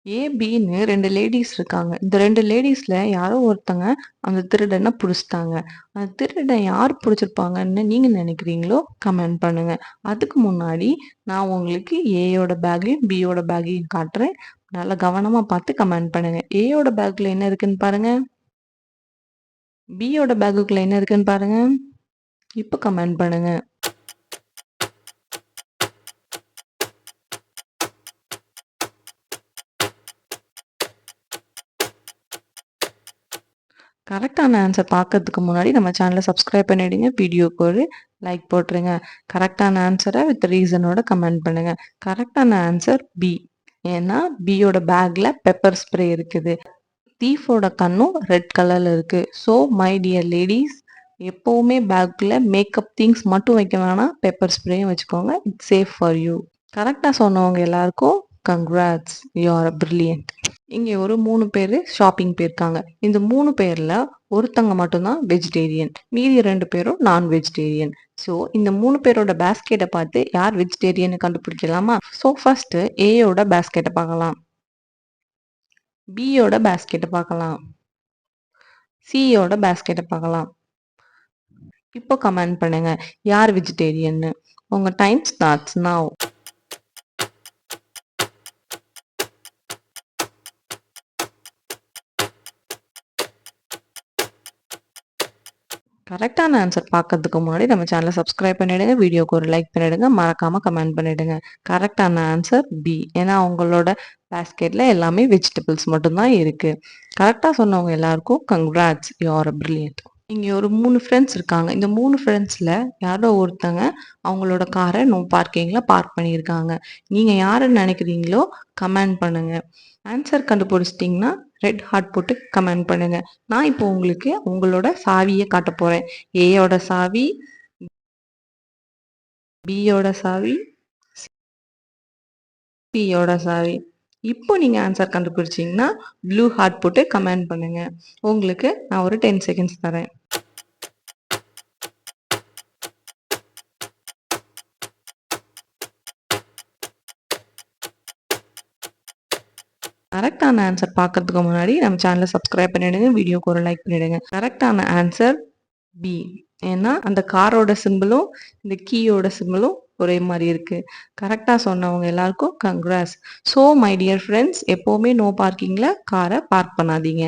ஏ, பின்னு 2 ladies இருக்காங்க. இந்த 2 லேடீஸ்ல யாரோ ஒருத்தங்க அந்த திருடன புடிச்சுட்டாங்க. அந்த திருடன் யார் புடிச்சிருப்பாங்கன்னு நீங்க நெனைக்கிறீங்களோ கமெண்ட் பண்ணுங்க. அதுக்கு முன்னாடி நான் உங்களுக்கு ஏயோட பேக்கையும், பியோட பேக்கையும் காட்டுறேன். நல்லா கவனமா பார்த்து கமெண்ட் பண்ணுங்க. ஏயோட பேக்ல என்ன இருக்குன்னு பாருங்க. பியோட பேக்குக்குள்ள என்ன இருக்குன்னு பாருங்க. இப்ப கமெண்ட் பண்ணுங்க. கரெக்டான ஆன்சர் பார்க்கறதுக்கு முன்னாடி நம்ம சேனலை சப்ஸ்கிரைப் பண்ணிடுங்க. வீடியோக்கு ஒரு லைக் போட்டுருங்க. கரெக்டான ஆன்சரை வித் ரீசனோட கமெண்ட் பண்ணுங்க. கரெக்டான ஆன்சர் பி. ஏன்னா பியோட பேக்ல பெப்பர் ஸ்ப்ரே இருக்குது. தீஃபோட கண்ணும் ரெட் கலர்ல இருக்கு. ஸோ மை டியர் லேடிஸ், எப்பவுமே பேக்ல மேக்கப் திங்ஸ் மட்டும் வைக்க வேணாம், பெப்பர் ஸ்ப்ரேயும் வச்சுக்கோங்க. It's safe for you. கரெக்டாக சொன்னவங்க எல்லாருக்கும் கங்க்ராட்ஸ், யூ ஆர் பிரில்லியன்ட். இங்கே ஒரு 3 பேர் ஷாப்பிங் போயிருக்காங்க. இந்த 3 பேரில் ஒருத்தங்க மட்டும்தான் வெஜிடேரியன், மீதி 2 பேரும் நான் வெஜிடேரியன். ஸோ இந்த 3 பேரோட பேஸ்கெட்டை பார்த்து யார் வெஜிடேரியன் கண்டுபிடிக்கலாமா? ஸோ ஃபர்ஸ்ட் ஏயோட பேஸ்கெட்டை பார்க்கலாம், பியோட பேஸ்கெட்டை பார்க்கலாம், சியோட பேஸ்கெட்டை பார்க்கலாம். இப்போ கமெண்ட் பண்ணுங்க யார் வெஜிடேரியன்னு. உங்க டைம் ஸ்டார்ட்ஸ் நவ். கரெக்டான ஆன்சர் பார்க்கறதுக்கு முன்னாடி நம்ம சேனலை சப்ஸ்கிரைப் பண்ணிடுங்க. வீடியோக்கு ஒரு லைக் பண்ணிடுங்க. மறக்காம கமெண்ட் பண்ணிடுங்க. கரெக்டான ஆன்சர் பி. ஏன்னா அவங்களோட பேஸ்கெட்ல எல்லாமே வெஜிடபிள்ஸ் மட்டும்தான் இருக்கு. கரெக்டாக சொன்னவங்க எல்லாருக்கும் கங்க்ராட்ஸ், யூ ஆர் பிரில்லியன்ட். இங்கே ஒரு 3 ஃப்ரெண்ட்ஸ் இருக்காங்க. இந்த 3 ஃப்ரெண்ட்ஸில் யாரோ ஒருத்தங்க அவங்களோட காரை நோ பார்க்கிங்கில் பார்க் பண்ணியிருக்காங்க. நீங்கள் யாருன்னு நினைக்கிறீங்களோ கமெண்ட் பண்ணுங்க. ஆன்சர் கண்டுபிடிச்சிட்டிங்கன்னா ரெட் ஹார்ட் போட்டு கமெண்ட் பண்ணுங்க. நான் இப்போ உங்களுக்கு உங்களோட சாவியை காட்ட போகிறேன். ஏயோட சாவி, பியோட சாவி, சியோட சாவி. இப்போ நீங்கள் ஆன்சர் கண்டுபிடிச்சிங்கன்னா ப்ளூ ஹார்ட் போட்டு கமெண்ட் பண்ணுங்க. உங்களுக்கு நான் ஒரு 10 செகண்ட்ஸ் தரேன். கரெக்டான ஆன்சர் பார்க்கறதுக்கு முன்னாடி நம்ம சேனலை சப்ஸ்கிரைப் பண்ணிடுங்க. வீடியோக்கு ஒரு லைக் பண்ணிடுங்க. கரெக்டான ஆன்சர் பி. ஏன்னா அந்த காரோட சிம்பிளும் இந்த கீயோட சிம்பிளும் ஒரே மாதிரி இருக்கு. கரெக்டாக சொன்னவங்க எல்லாருக்கும் congrats. So my dear friends, எப்போவுமே நோ பார்க்கிங்கில் காரை பார்க் பண்ணாதீங்க.